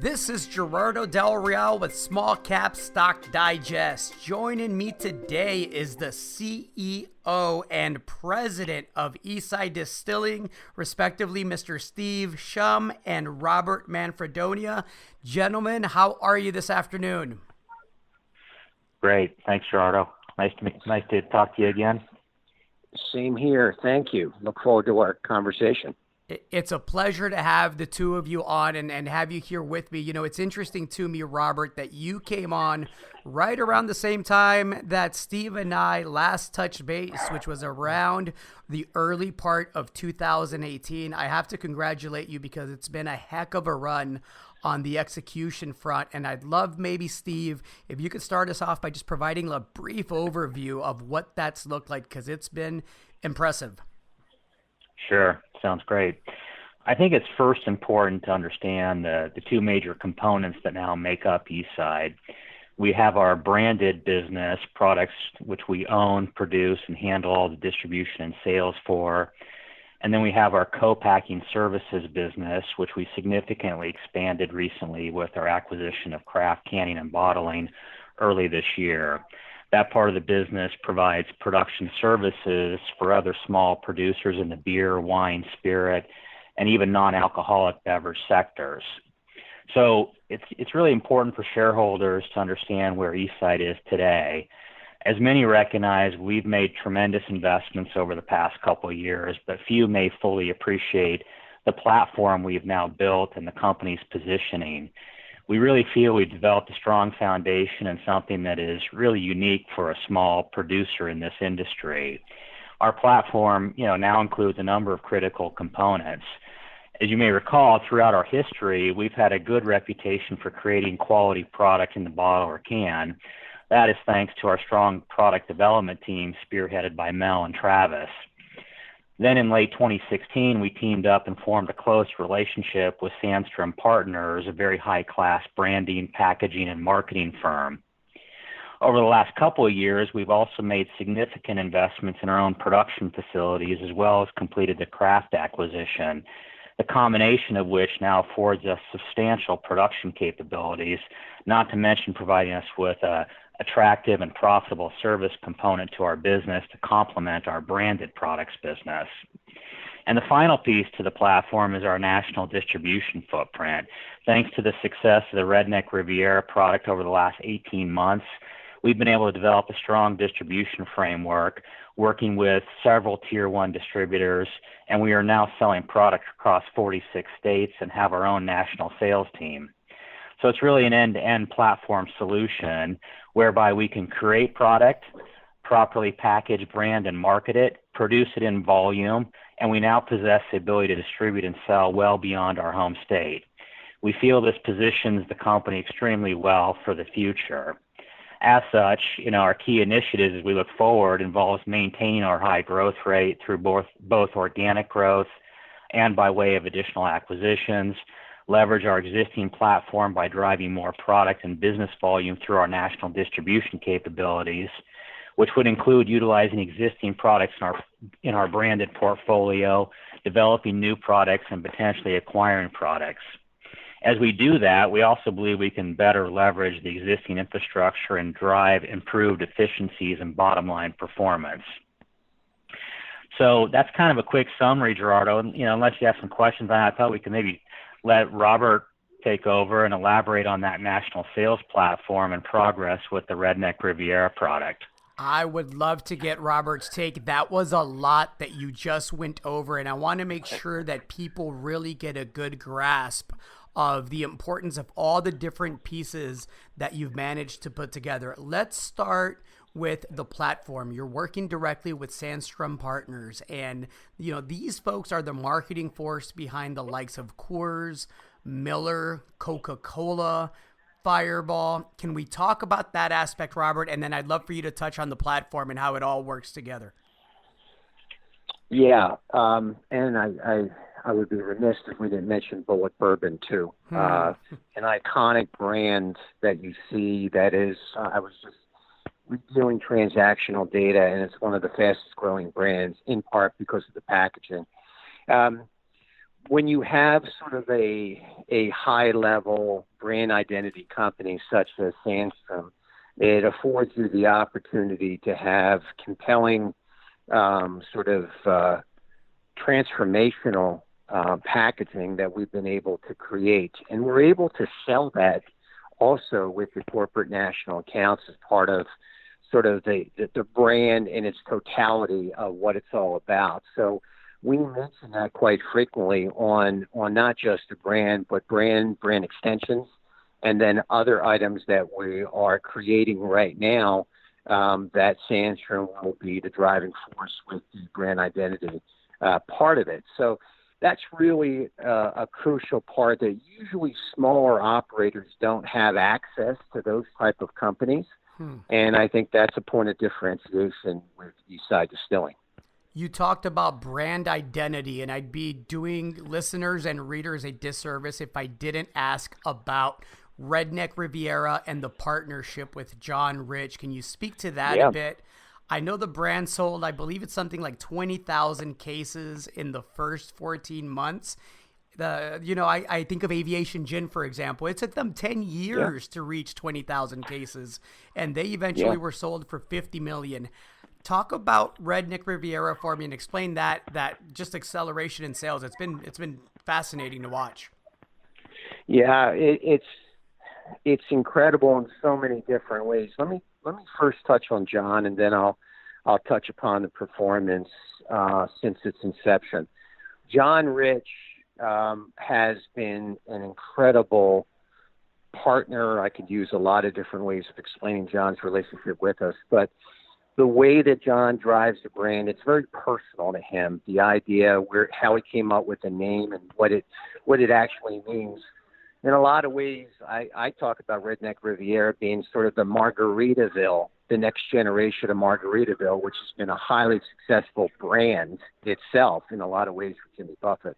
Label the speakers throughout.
Speaker 1: This is Gerardo Del Real with Small Cap Stock Digest. Joining me today is the CEO and President of Eastside Distilling, respectively, Mr. Steve Shum and Robert Manfredonia. Gentlemen, how are you this afternoon?
Speaker 2: Great. Thanks, Gerardo. Nice to talk to you again.
Speaker 3: Same here. Thank you. Look forward to our conversation.
Speaker 1: It's a pleasure to have the two of you on and have you here with me. You know, it's interesting to me, Robert, that you came on right around the same time that Steve and I last touched base, which was around the early part of 2018. I have to congratulate you because it's been a heck of a run on the execution front. And I'd love maybe, Steve, if you could start us off by just providing a brief overview of what that's looked like, because it's been impressive.
Speaker 2: Sure. Sounds great. I think it's first important to understand the two major components that now make up Eastside. We have our branded business products, which we own, produce, and handle all the distribution and sales for. And then we have our co-packing services business, which we significantly expanded recently with our acquisition of Craft Canning and Bottling early this year. That part of the business provides production services for other small producers in the beer, wine, spirit, and even non-alcoholic beverage sectors. So it's really important for shareholders to understand where Eastside is today. As many recognize, we've made tremendous investments over the past couple of years, but few may fully appreciate the platform we've now built and the company's positioning. We really feel we've developed a strong foundation and something that is really unique for a small producer in this industry. Our platform, now includes a number of critical components. As you may recall, throughout our history, we've had a good reputation for creating quality product in the bottle or can. That is thanks to our strong product development team spearheaded by Mel and Travis. Then in late 2016, we teamed up and formed a close relationship with Sandstrom Partners, a very high-class branding, packaging, and marketing firm. Over the last couple of years, we've also made significant investments in our own production facilities, as well as completed the Craft acquisition, the combination of which now affords us substantial production capabilities, not to mention providing us with a attractive and profitable service component to our business to complement our branded products business. And the final piece to the platform is our national distribution footprint. Thanks to the success of the Redneck Riviera product over the last 18 months, we've been able to develop a strong distribution framework, working with several Tier 1 distributors, and we are now selling products across 46 states and have our own national sales team. So it's really an end-to-end platform solution whereby we can create product, properly package, brand, and market it, produce it in volume, and we now possess the ability to distribute and sell well beyond our home state. We feel this positions the company extremely well for the future. As such, our key initiatives as we look forward involves maintaining our high growth rate through both organic growth and by way of additional acquisitions, leverage our existing platform by driving more product and business volume through our national distribution capabilities, which would include utilizing existing products in our branded portfolio, developing new products, and potentially acquiring products. As we do that, we also believe we can better leverage the existing infrastructure and drive improved efficiencies and bottom line performance. So that's kind of a quick summary, Gerardo. And, unless you have some questions on it, I thought we could maybe let Robert take over and elaborate on that national sales platform and progress with the Redneck Riviera product.
Speaker 1: I would love to get Robert's take. That was a lot that you just went over, and I want to make sure that people really get a good grasp of the importance of all the different pieces that you've managed to put together. Let's start with the platform. You're working directly with Sandstrom Partners, and these folks are the marketing force behind the likes of Coors, Miller, Coca-Cola, Fireball. Can we talk about that aspect, Robert? And then I'd love for you to touch on the platform and how it all works together.
Speaker 3: Yeah, and I would be remiss if we didn't mention Bullet Bourbon too. An iconic brand that you see that is, I was just reviewing transactional data, and it's one of the fastest growing brands in part because of the packaging. When you have sort of a a high-level brand identity company such as Sandstrom, it affords you the opportunity to have compelling transformational packaging that we've been able to create. And we're able to sell that also with the corporate national accounts as part of sort of the brand in its totality of what it's all about. So we mention that quite frequently on not just the brand, but brand extensions, and then other items that we are creating right now that Sandstrom will be the driving force with the brand identity part of it. So that's really a crucial part that usually smaller operators don't have access to those type of companies. And I think that's a point of differentiation with Eastside Distilling.
Speaker 1: You talked about brand identity, and I'd be doing listeners and readers a disservice if I didn't ask about Redneck Riviera and the partnership with John Rich. Can you speak to that a bit? I know the brand sold, I believe it's something like 20,000 cases in the first 14 months. I think of Aviation Gin, for example. It took them 10 years to reach 20,000 cases, and they eventually were sold for $50 million. Talk about Redneck Riviera for me and explain that just acceleration in sales. It's been fascinating to watch.
Speaker 3: Yeah, it's incredible in so many different ways. Let me first touch on John, and then I'll touch upon the performance since its inception. John Rich has been an incredible partner. I could use a lot of different ways of explaining John's relationship with us, but the way that John drives the brand, it's very personal to him. The idea how he came up with the name and what it actually means. In a lot of ways, I talk about Redneck Riviera being sort of the Margaritaville, the next generation of Margaritaville, which has been a highly successful brand itself in a lot of ways for Jimmy Buffett.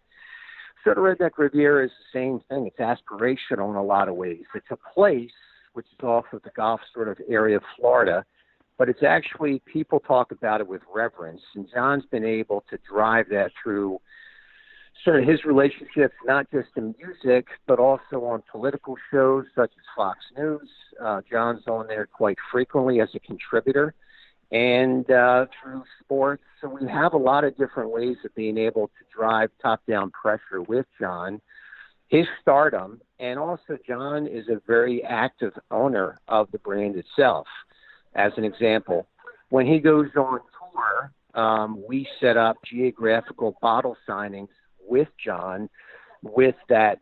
Speaker 3: So the Redneck Riviera is the same thing. It's aspirational in a lot of ways. It's a place which is off of the Gulf sort of area of Florida, but it's actually, people talk about it with reverence. And John's been able to drive that through sort of his relationships, not just in music, but also on political shows such as Fox News. John's on there quite frequently as a contributor, and through sports. So we have a lot of different ways of being able to drive top-down pressure with John, his stardom, and also John is a very active owner of the brand itself. As an example, when he goes on tour, we set up geographical bottle signings with John with that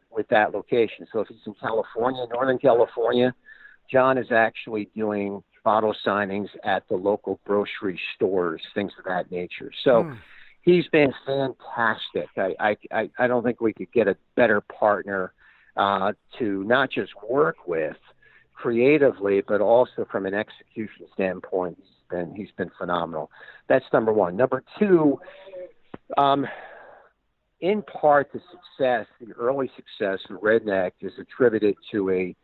Speaker 3: location. So if he's in California, Northern California, John is actually doing bottle signings at the local grocery stores, things of that nature. So he's been fantastic. I don't think we could get a better partner to not just work with creatively, but also from an execution standpoint. He's been phenomenal. That's number one. Number two, in part, the early success of Redneck is attributed to a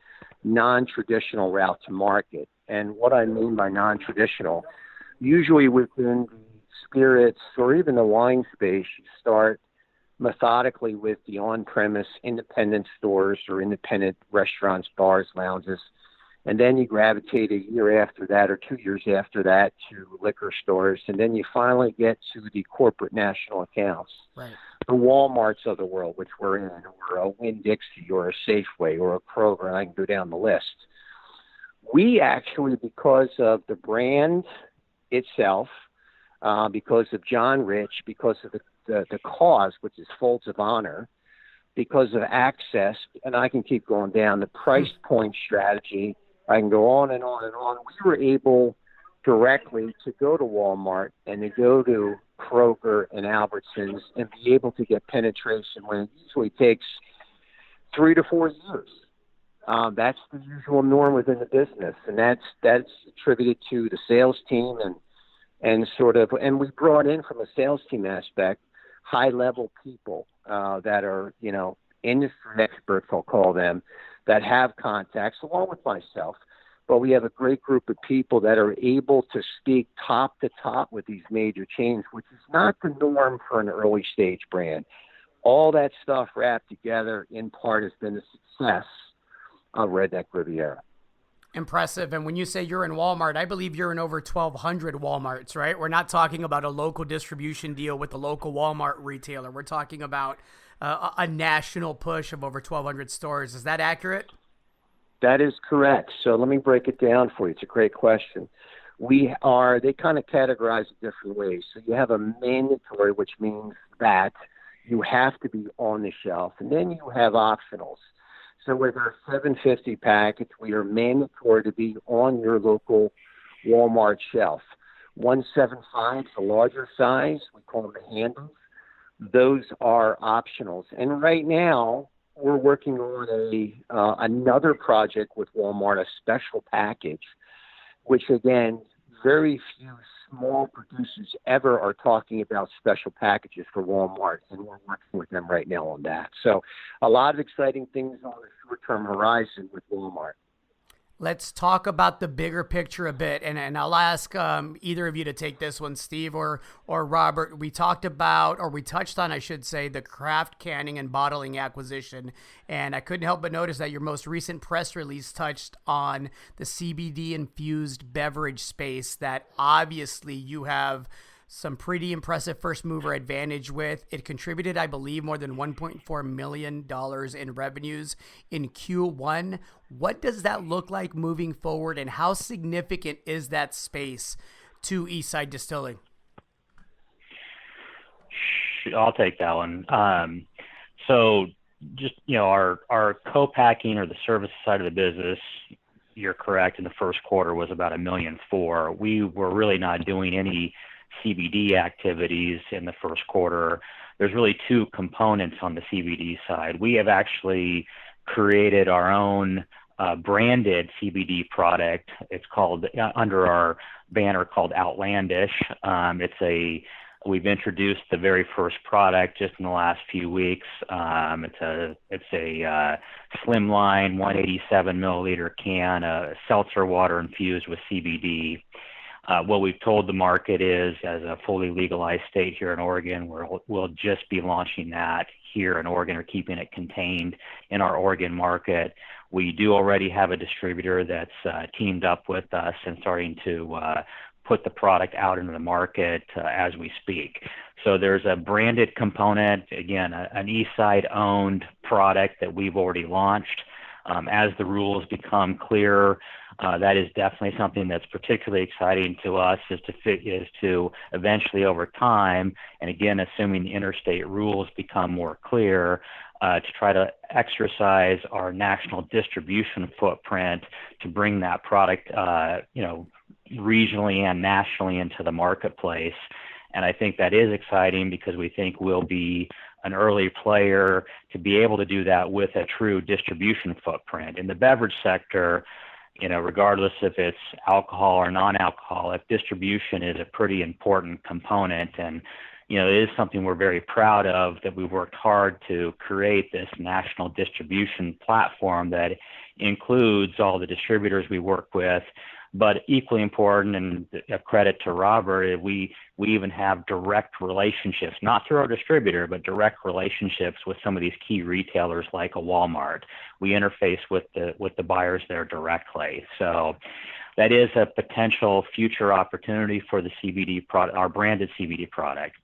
Speaker 3: non-traditional route to market. And what I mean by non-traditional, usually within the spirits or even the wine space, you start methodically with the on-premise independent stores or independent restaurants, bars, lounges, and then you gravitate a year after that or 2 years after that to liquor stores, and then you finally get to the corporate national accounts.
Speaker 1: Right.
Speaker 3: The Walmarts of the world, which we're in, or a Winn-Dixie or a Safeway or a Kroger, and I can go down the list. We actually, because of the brand itself, because of John Rich, because of the cause, which is Folds of Honor, because of access, and I can keep going down, the price point strategy, I can go on and on and on. We were able directly to go to Walmart and to go to Kroger and Albertsons and be able to get penetration when it usually takes 3 to 4 years. That's the usual norm within the business, and that's attributed to the sales team and we brought in from a sales team aspect high-level people that are, industry experts, I'll call them, that have contacts along with myself. But we have a great group of people that are able to speak top to top with these major chains, which is not the norm for an early stage brand. All that stuff wrapped together in part has been the success of Redneck Riviera.
Speaker 1: Impressive. And when you say you're in Walmart, I believe you're in over 1,200 Walmarts, right? We're not talking about a local distribution deal with a local Walmart retailer. We're talking about a national push of over 1,200 stores. Is that accurate?
Speaker 3: That is correct. So let me break it down for you. It's a great question. They kind of categorize it different ways. So you have a mandatory, which means that you have to be on the shelf, and then you have optionals. So with our 750 package, we are mandatory to be on your local Walmart shelf. 175 is a larger size. We call them the handles. Those are optionals. And right now, we're working on another project with Walmart, a special package, which again, very few small producers ever are talking about special packages for Walmart, and we're working with them right now on that. So a lot of exciting things on the short-term horizon with Walmart.
Speaker 1: Let's talk about the bigger picture a bit, and I'll ask either of you to take this one, Steve or Robert. We touched on, I should say, the craft canning and bottling acquisition, and I couldn't help but notice that your most recent press release touched on the CBD-infused beverage space that obviously you have some pretty impressive first mover advantage with. It contributed, I believe, more than $1.4 million in revenues in Q1. What does that look like moving forward, and how significant is that space to Eastside Distilling?
Speaker 2: I'll take that one. So just, our co-packing or the service side of the business, you're correct, in the first quarter was about $1.4 million. We were really not doing any CBD activities in the first quarter. There's really two components on the CBD side. We have actually created our own branded CBD product. It's called under our banner called Outlandish. We've introduced the very first product just in the last few weeks. It's a slimline 187 milliliter can, seltzer water infused with CBD. What we've told the market is, as a fully legalized state here in Oregon, we'll just be launching that here in Oregon, or keeping it contained in our Oregon market. We do already have a distributor that's teamed up with us and starting to put the product out into the market as we speak. So there's a branded component, again, an Eastside-owned product that we've already launched. As the rules become clearer, that is definitely something that's particularly exciting to us, is to eventually over time, and again, assuming the interstate rules become more clear, to try to exercise our national distribution footprint to bring that product, regionally and nationally into the marketplace. And I think that is exciting because we think we'll be an early player to be able to do that with a true distribution footprint. In the beverage sector, regardless if it's alcohol or non-alcoholic, distribution is a pretty important component. And, it is something we're very proud of, that we worked hard to create this national distribution platform that includes all the distributors we work with. But equally important, and a credit to Robert, we even have direct relationships, not through our distributor, but direct relationships with some of these key retailers like a Walmart. We interface with the buyers there directly. So that is a potential future opportunity for the CBD product, our branded CBD product.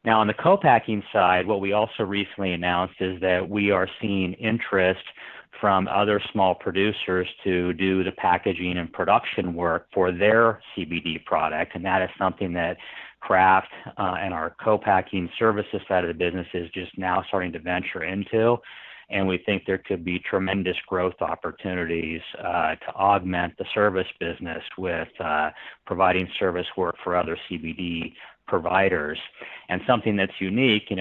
Speaker 2: Now, on the co-packing side, what we also recently announced is that we are seeing interest from other small producers to do the packaging and production work for their CBD product. And that is something that craft and our co-packing services side of the business is just now starting to venture into. And we think there could be tremendous growth opportunities to augment the service business with providing service work for other CBD providers. And something that's unique,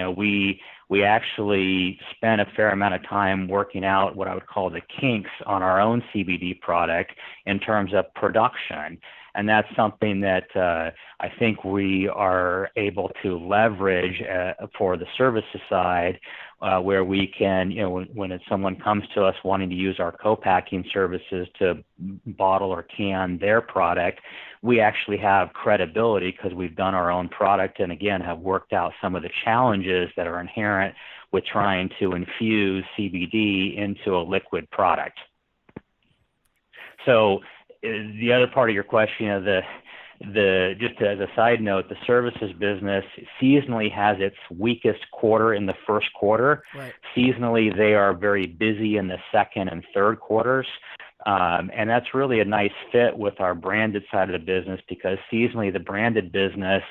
Speaker 2: we actually spent a fair amount of time working out what I would call the kinks on our own CBD product in terms of production. And that's something that I think we are able to leverage for the services side, where we can, when someone comes to us wanting to use our co-packing services to bottle or can their product, we actually have credibility because we've done our own product and, again, have worked out some of the challenges that are inherent with trying to infuse CBD into a liquid product. So the other part of your question, just as a side note, the services business seasonally has its weakest quarter in the first quarter.
Speaker 1: Right.
Speaker 2: Seasonally, they are very busy in the second and third quarters. And that's really a nice fit with our branded side of the business, because seasonally the branded business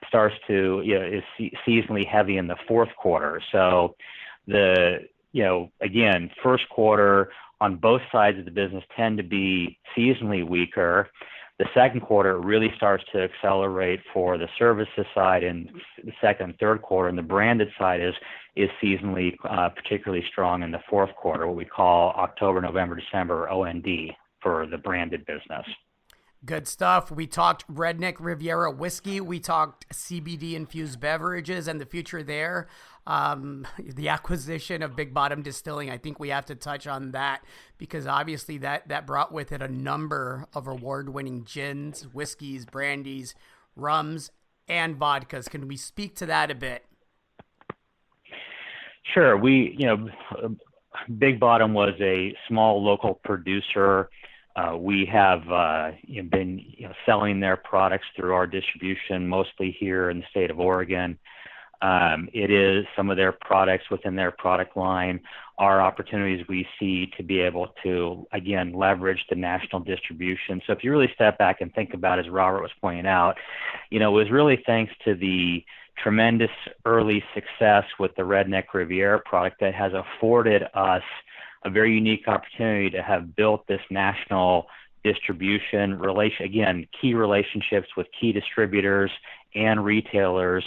Speaker 2: starts to, is seasonally heavy in the fourth quarter. So again, first quarter on both sides of the business tend to be seasonally weaker. The second quarter really starts to accelerate for the services side in the second and third quarter, and the branded side is seasonally particularly strong in the fourth quarter, what we call October, November, December, OND, for the branded business.
Speaker 1: Good stuff. We talked Redneck Riviera whiskey. We talked CBD infused beverages and the future there. The acquisition of Big Bottom Distilling, I think we have to touch on that, because obviously that brought with it a number of award-winning gins, whiskeys, brandies, rums, and vodkas. Can we speak to that a bit?
Speaker 2: Sure. Big Bottom was a small local producer. We have been selling their products through our distribution, mostly here in the state of Oregon. It is some of their products within their product line are opportunities we see to be able to, again, leverage the national distribution. So if you really step back and think about, as Robert was pointing out, it was really thanks to the tremendous early success with the Redneck Riviera product that has afforded us a very unique opportunity to have built this national distribution key relationships with key distributors and retailers,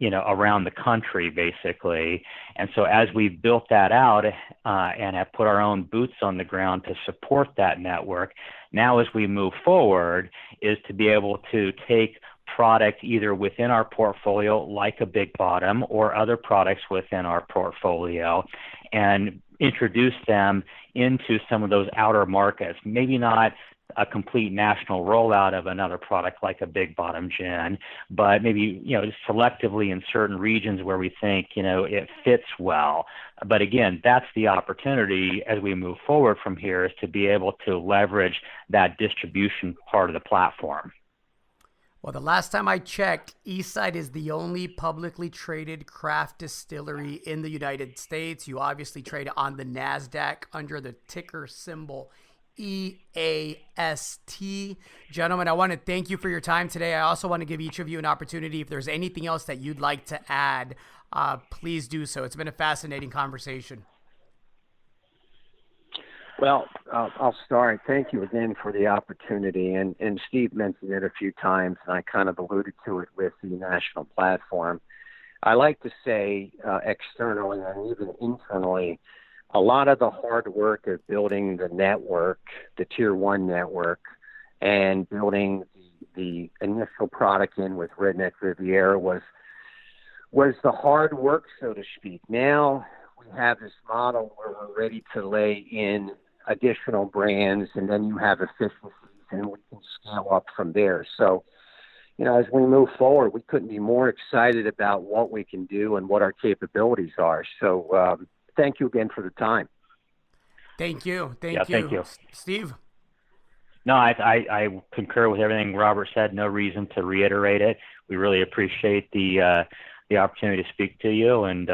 Speaker 2: around the country, basically. And so as we've built that out and have put our own boots on the ground to support that network, now as we move forward is to be able to take product either within our portfolio, like a Big Bottom, or other products within our portfolio, and introduce them into some of those outer markets. Maybe not a complete national rollout of another product like a Big Bottom gin, but maybe, selectively in certain regions where we think, it fits well. But again, that's the opportunity as we move forward from here, is to be able to leverage that distribution part of the platform.
Speaker 1: Well, the last time I checked, Eastside is the only publicly traded craft distillery in the United States. You obviously trade on the NASDAQ under the ticker symbol EAST. Gentlemen, I want to thank you for your time today. I also want to give each of you an opportunity. If there's anything else that you'd like to add, please do so. It's been a fascinating conversation.
Speaker 3: Well, I'll start. Thank you again for the opportunity. And Steve mentioned it a few times, and I kind of alluded to it with the national platform. I like to say externally and even internally, a lot of the hard work of building the network, the Tier 1 network, and building the initial product in with Redneck Riviera was the hard work, so to speak. Now we have this model where we're ready to lay in additional brands, and then you have efficiencies, and we can scale up from there. So, as we move forward, we couldn't be more excited about what we can do and what our capabilities are. So, thank you again for the time.
Speaker 1: Thank you.
Speaker 2: Thank you.
Speaker 1: Steve?
Speaker 2: No, I concur with everything Robert said. No reason to reiterate it. We really appreciate the opportunity to speak to you, and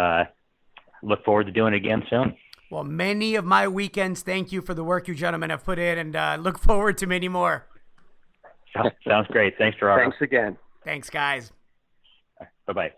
Speaker 2: look forward to doing it again soon.
Speaker 1: Well, many of my weekends, thank you for the work you gentlemen have put in, and look forward to many more.
Speaker 2: Sounds great. Thanks, Robert.
Speaker 3: Thanks again.
Speaker 1: Thanks, guys.
Speaker 2: Bye-bye.